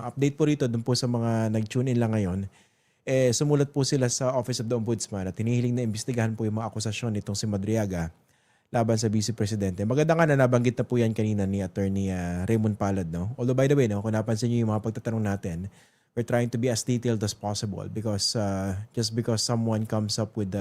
update po rito dun po sa mga nag-tune in lang ngayon. Sumulat po sila sa Office of the Ombudsman at hinihiling na imbestigahan po yung mga akusasyon nitong si Madriaga laban sa Vice Presidente. Maganda nga na nabanggit na po yan kanina ni Attorney Raymond Palad. No? Although by the way, no, kung napansin niyo yung mga pagtatanong natin, we're trying to be as detailed as possible because just because someone comes up with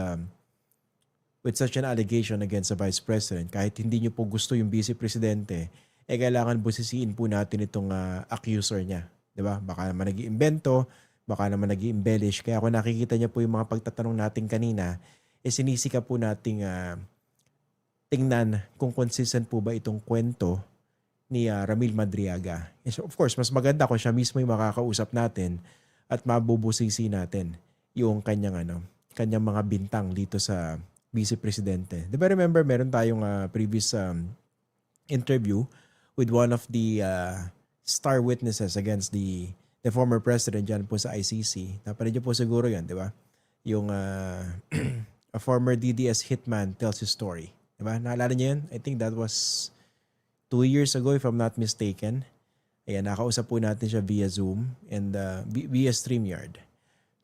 such an allegation against the Vice President, kahit hindi niyo po gusto yung Vice Presidente, kailangan busisiin po natin itong accuser niya. Diba? Baka naman nag-iimbento, baka naman nag-i-embellish. Kaya kung nakikita niya po yung mga pagtatanong natin kanina, sinisika po nating tingnan kung consistent po ba itong kwento ni Ramil Madriaga. Of course, mas maganda kung siya mismo yung makakausap natin at mabubusisi natin yung kanyang mga bintang dito sa Vice Presidente. Diba remember, meron tayong previous interview with one of the star witnesses against the former president dyan po sa ICC. Napanood niyo po siguro yan, di ba? Yung a former DDS hitman tells his story. Di ba? Naalala niyo yan? I think that was 2 years ago if I'm not mistaken. Ayan, nakausap po natin siya via Zoom and via StreamYard.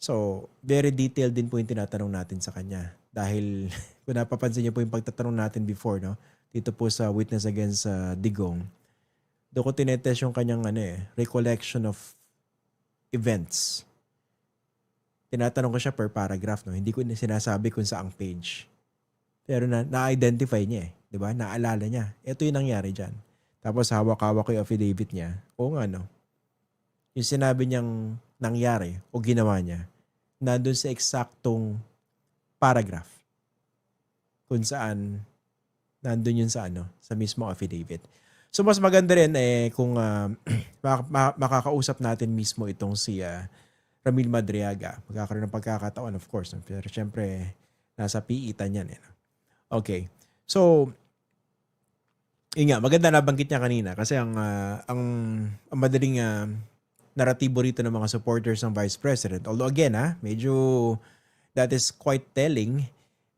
So, very detailed din po yung tinatanong natin sa kanya. Dahil kung napapansin niyo po yung pagtatanong natin before, no? Dito po sa witness against Digong, doon ko tinetest yung kanyang recollection of events. Tinatanong ko siya per paragraph, no? Hindi ko sinasabi kung saang page. Pero na-identify niya di ba? Naalala niya. Ito yung nangyari dyan. Tapos hawak-hawak ko yung affidavit niya. O nga, no? Yung sinabi niyang nangyari o ginawa niya, nandun sa eksaktong paragraph kung saan nandun yun sa sa mismo affidavit. So mas maganda rin kung makakausap natin mismo itong si Ramil Madriaga. Magkakaroon ng pagkakataon, of course. Pero syempre, nasa piitan yan. Okay. So, yun nga, maganda nabanggit niya kanina kasi ang madaling naratibo rito ng mga supporters ng Vice President. Although again, medyo that is quite telling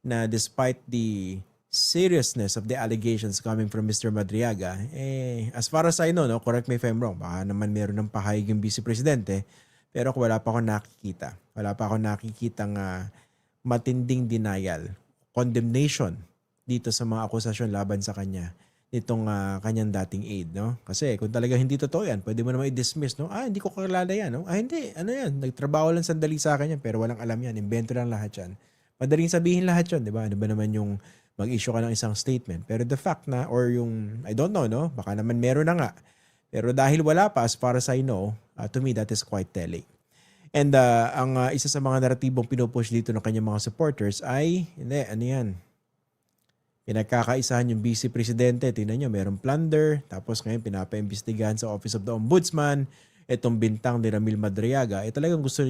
na despite the seriousness of the allegations coming from Mr. Madriaga, as far as I know, no, correct me if I'm wrong, baka naman meron ng pahayag yung Vice Presidente, pero wala pa akong nakikita. Wala pa akong nakikitang matinding denial, condemnation dito sa mga akusasyon laban sa kanya nitong kanyang dating aide, no? Kasi kung talaga hindi totoo yan, pwede mo naman i-dismiss, no? Hindi ko kakilala yan, no? Hindi, ano yan? Nagtrabaho lang sandali sa akin yan, pero walang alam yan. Invento lang lahat yan. Madaling sabihin lahat yan, di ba? Ano ba naman yung mag-issue ka ng isang statement? Pero the fact na, or yung, I don't know, no? Baka naman meron na nga. Pero dahil wala pa, as far as I know, to me, that is quite telling. And ang isa sa mga naratibong pinupush dito ng kanyang mga supporters ay, hindi, ano yan? Pinagkakaisahan yung Vice Presidente. Tingnan nyo, mayroong plunder. Tapos ngayon, pinapaimbestigahan sa Office of the Ombudsman. Itong bintang ni Ramil Madriaga. Talagang gusto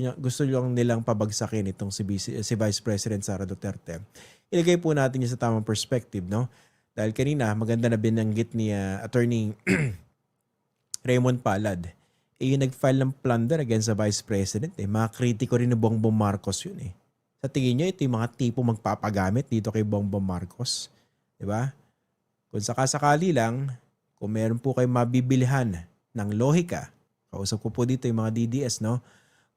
lang nilang pabagsakin itong si Vice President Sara Duterte. Ilagay po natin yung sa tamang perspective, no? Dahil kanina, maganda na binanggit ni Attorney Raymond Palad. Yung nag-file ng plunder against the Vice President. Mga kritiko rin ni Bongbong Marcos yun. Sa tingin nyo, ito yung mga tipo magpapagamit dito kay Bongbong Marcos. Diba? Kung sakasakali lang, kung meron po kayong mabibilihan ng lohika, kausap ko po dito yung mga DDS, no?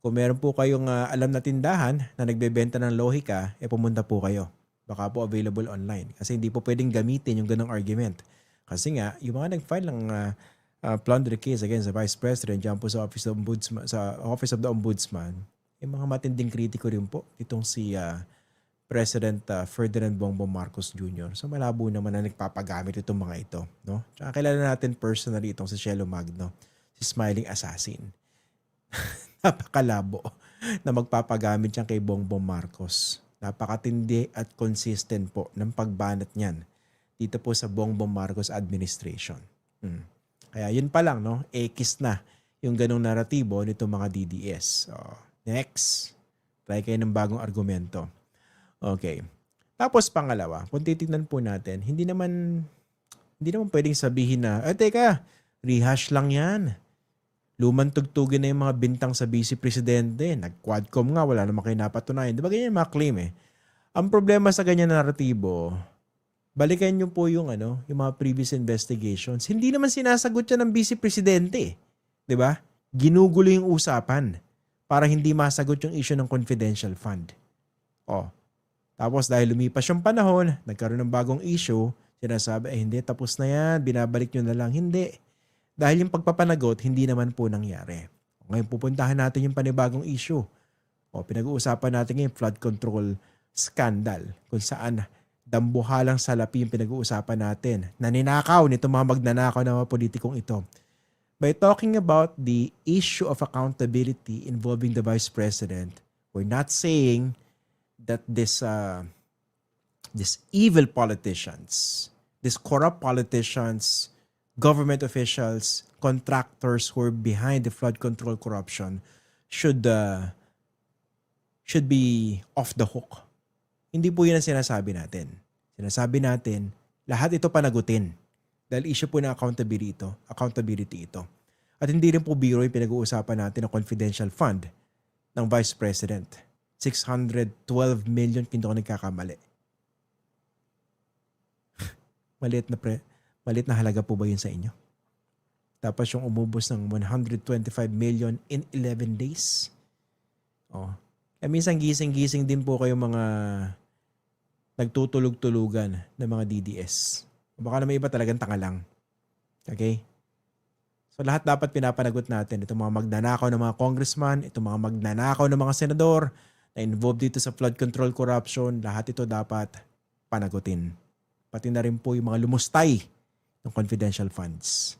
Kung meron po kayong alam na tindahan na nagbebenta ng lohika, pumunta po kayo. Baka po available online. Kasi hindi po pwedeng gamitin yung ganong argument. Kasi nga, yung mga nag-file ng plunder case against the Vice President dyan po sa Office of the Ombudsman, yung mga matinding kritiko rin po itong si President Ferdinand Bongbong Marcos Jr. So malabo naman na nagpapagamit itong mga ito, no? Tsaka kilala natin personally itong si Shelo Magno, si Smiling Assassin. Napakalabo na magpapagamit yan kay Bongbong Marcos. Napakatindi at consistent po ng pagbanat niyan dito po sa Bongbong Marcos administration. Kaya yun pa lang, no? Ekis na yung ganong naratibo nitong mga DDS. So, next. Try kayo ng bagong argumento. Okay. Tapos pangalawa, kung titignan po natin, hindi naman pwedeng sabihin na, teka, rehash lang yan. Lumang tugtugin na yung mga bintang sa Vice Presidente. Nag-quadcom nga, wala naman kayo napatunayan. Di ba ganyan yung mga claim Ang problema sa ganyan naratibo, balikan nyo po yung mga previous investigations. Hindi naman sinasagot yan ng Vice Presidente. Di ba? ginugulo yung usapan para hindi masagot yung issue ng confidential fund. Oh, tapos dahil lumipas yung panahon, nagkaroon ng bagong issue, sinasabi, hindi, tapos na yan, binabalik nyo na lang. Hindi. Dahil yung pagpapanagot, hindi naman po nangyari. Ngayon pupuntahan natin yung panibagong issue. O, pinag-uusapan natin ngayon flood control scandal kung saan dambuhalang salapi yung pinag-uusapan natin. Naninakaw nito mga magnanakaw ng mga politikong ito. By talking about the issue of accountability involving the Vice President, we're not saying that these evil politicians, these corrupt politicians, government officials, contractors who are behind the flood control corruption should be off the hook. Hindi po yun ang sinasabi natin. Sinasabi natin, lahat ito panagutin. Dahil issue po na accountability ito. At hindi rin po biro yung pinag-uusapan natin ng confidential fund ng Vice President. 612 million, hindi ko nagkakamali. Maliit na halaga po ba yun sa inyo? Tapos yung umubos ng 125 million in 11 days. Oh. Kaya minsan gising-gising din po kayo mga nagtutulog-tulugan ng mga DDS. Baka na may iba talagang tanga lang. Okay? So lahat dapat pinapanagot natin. Itong mga magnanakaw ng mga congressman, itong mga magnanakaw ng mga senador na involved dito sa flood control corruption, lahat ito dapat panagutin. Pati na rin po yung mga lumustay ng confidential funds.